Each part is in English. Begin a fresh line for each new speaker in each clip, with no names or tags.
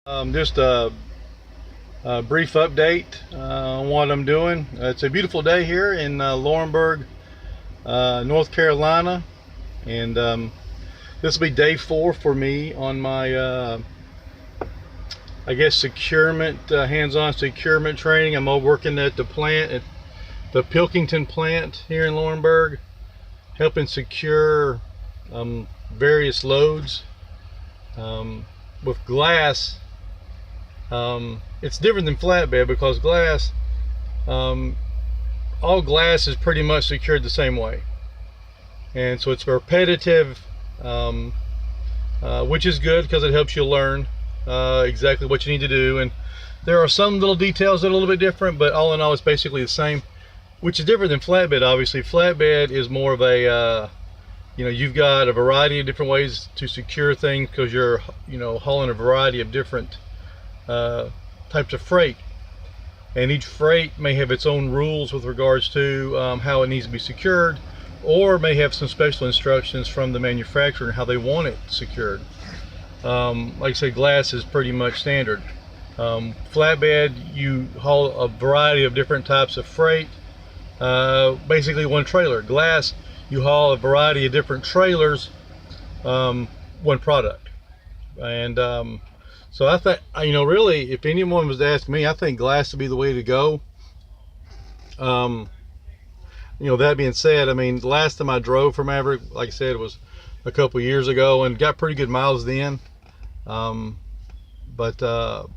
Just a brief update on what I'm doing. It's a beautiful day here in Laurinburg, North Carolina, and this will be day 4 for me on my, I guess, securement, hands-on securement training. I'm working at the plant, at the Pilkington plant here in Laurinburg, helping secure various loads with glass. It's different than flatbed because glass, all glass is pretty much secured the same way, and so it's repetitive, which is good because it helps you learn exactly what you need to do. And there are some little details that are a little bit different, but all in all it's basically the same, which is different than flatbed. Obviously flatbed is more of a you've got a variety of different ways to secure things because you're hauling a variety of different types of freight, and each freight may have its own rules with regards to how it needs to be secured, or may have some special instructions from the manufacturer and how they want it secured. Like I said, glass is pretty much standard. Flatbed, you haul a variety of different types of freight, basically one trailer. Glass, you haul a variety of different trailers, one product. And so I think, really, if anyone was to ask me, I think glass would be the way to go. That being said, I mean, the last time I drove for Maverick, like I said, was a couple years ago and got pretty good miles then. But like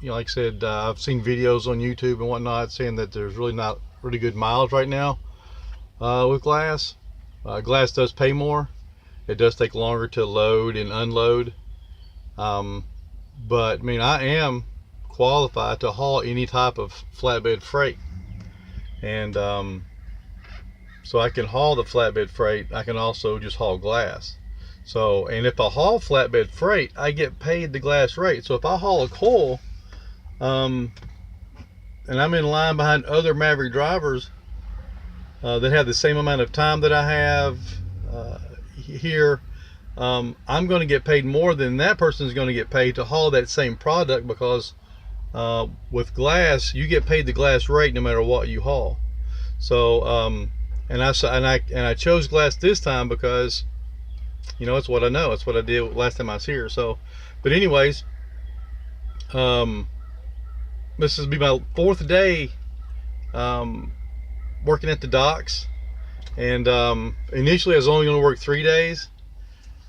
I said, I've seen videos on YouTube and whatnot saying that there's really not really good miles right now with glass. Glass does pay more. It does take longer to load and unload. But I mean, I am qualified to haul any type of flatbed freight, and so I can haul the flatbed freight. I can also just haul glass. So, and if I haul flatbed freight, I get paid the glass rate. So if I haul a coil, and I'm in line behind other Maverick drivers that have the same amount of time that I have here, I'm going to get paid more than that person is going to get paid to haul that same product, because with glass you get paid the glass rate no matter what you haul. So and I chose glass this time because it's what I know. It's what I did last time I was here. So, but anyways, this will be my 4th day working at the docks, and initially I was only going to work 3 days.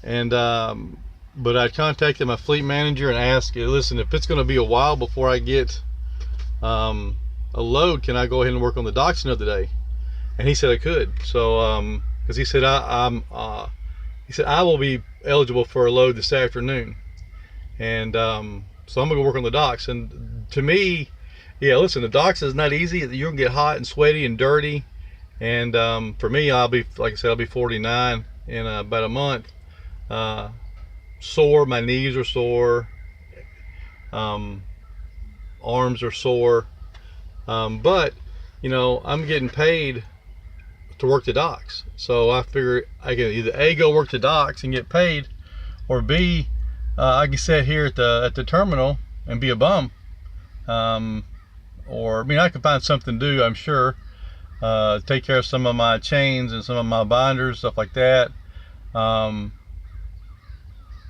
And but I contacted my fleet manager and asked, listen, if it's going to be a while before I get a load, can I go ahead and work on the docks another day? And he said I could. So because he said he said I will be eligible for a load this afternoon, and so I'm gonna go work on the docks. And to me, yeah, listen, the docks is not easy. You're gonna get hot and sweaty and dirty, and for me, I'll be, like I said, I'll be 49 in about a month. Sore, my knees are sore, arms are sore, but I'm getting paid to work the docks, so I figure I can either A, go work the docks and get paid, or B, I can sit here at the terminal and be a bum, or I mean, I can find something to do, I'm sure, take care of some of my chains and some of my binders, stuff like that.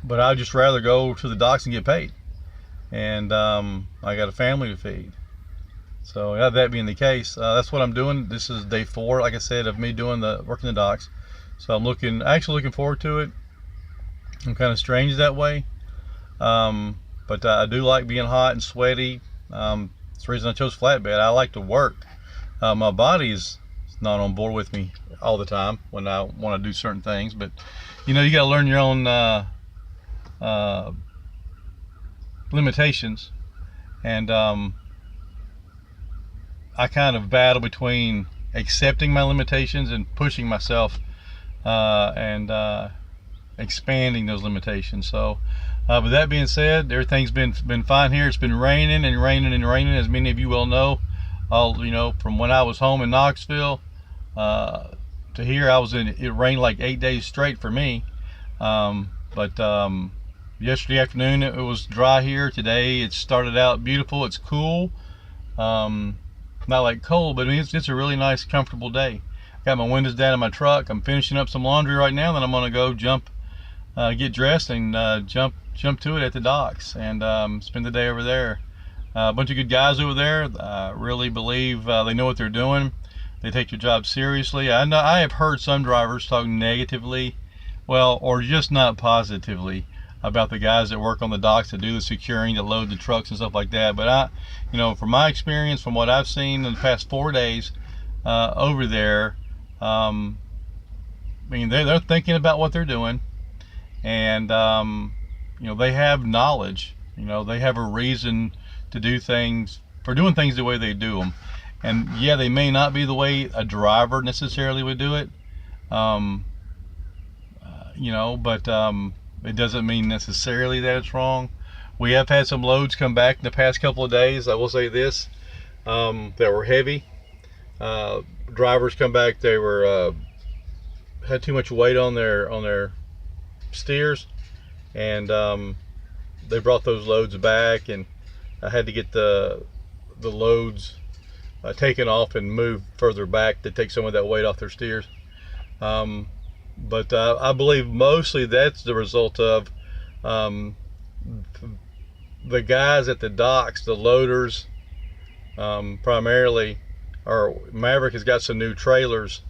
But I'd just rather go to the docks and get paid, and I got a family to feed. So that being the case, that's what I'm doing. This is day 4, like I said, of me doing working the docks. So I'm actually looking forward to it. I'm kind of strange that way, but I do like being hot and sweaty. It's the reason I chose flatbed. I like to work. My body is not on board with me all the time when I want to do certain things, but you got to learn your own limitations, and I kind of battle between accepting my limitations and pushing myself and expanding those limitations. So with that being said, everything's been fine here. It's been raining and raining and raining, as many of you well know. From when I was home in Knoxville to here, it rained like 8 days straight for me. But Yesterday afternoon it was dry here. Today it started out beautiful. It's cool. Not like cold, but I mean, it's a really nice, comfortable day. Got my windows down in my truck. I'm finishing up some laundry right now. Then I'm gonna go get dressed and jump to it at the docks and spend the day over there. A bunch of good guys over there. Really believe they know what they're doing. They take their job seriously. I have heard some drivers talk negatively, well, or just not positively, about the guys that work on the docks that do the securing, that load the trucks and stuff like that. But from my experience, from what I've seen in the past 4 days over there, I mean, they're thinking about what they're doing, and they have knowledge. They have a reason to do things, for doing things the way they do them. And yeah, they may not be the way a driver necessarily would do it, but it doesn't mean necessarily that it's wrong. We have had some loads come back in the past couple of days. I will say this, that were heavy. Drivers come back, they were had too much weight on their steers, and they brought those loads back, and I had to get the loads taken off and moved further back to take some of that weight off their steers. But I believe mostly that's the result of the guys at the docks, the loaders, primarily, or Maverick has got some new trailers,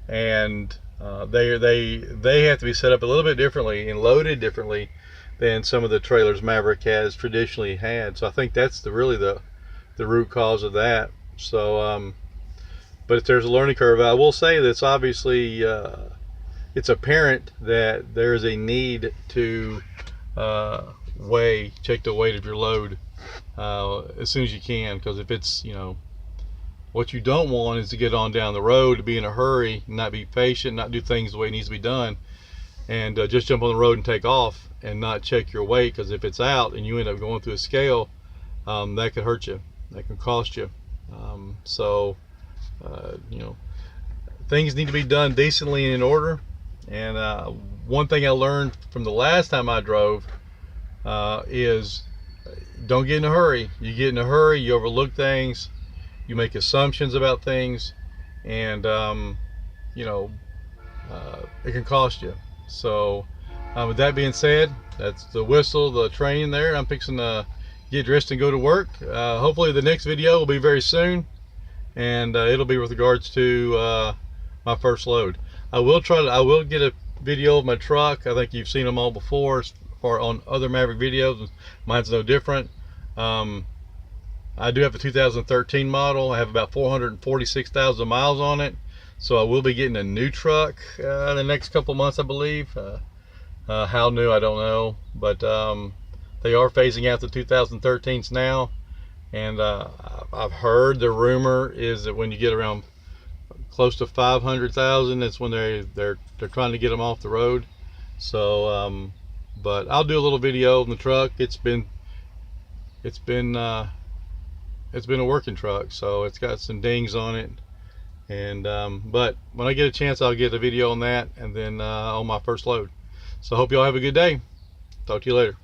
and they have to be set up a little bit differently and loaded differently than some of the trailers Maverick has traditionally had. So I think that's really the root cause of that. So but there's a learning curve. I will say that's obviously it's apparent that there is a need to check the weight of your load as soon as you can, because if it's, what you don't want is to get on down the road, to be in a hurry, not be patient, not do things the way it needs to be done, and just jump on the road and take off and not check your weight, because if it's out and you end up going through a scale, that could hurt you, that can cost you. Things need to be done decently and in order. And one thing I learned from the last time I drove is don't get in a hurry. You get in a hurry, you overlook things, you make assumptions about things, and it can cost you. So with that being said, that's the whistle, the train there. I'm fixing to get dressed and go to work. Hopefully the next video will be very soon, and it'll be with regards to my first load. I will get a video of my truck. I think you've seen them all before, or on other Maverick videos. Mine's no different. I do have a 2013 model. I have about 446,000 miles on it, so I will be getting a new truck in the next couple months, I believe. How new, I don't know, but they are phasing out the 2013s now, and I've heard the rumor is that when you get around close to 500,000, that's when they're trying to get them off the road. So but I'll do a little video of the truck. It's been a working truck, so it's got some dings on it, and but when I get a chance, I'll get a video on that, and then on my first load. So I hope y'all have a good day. Talk to you later.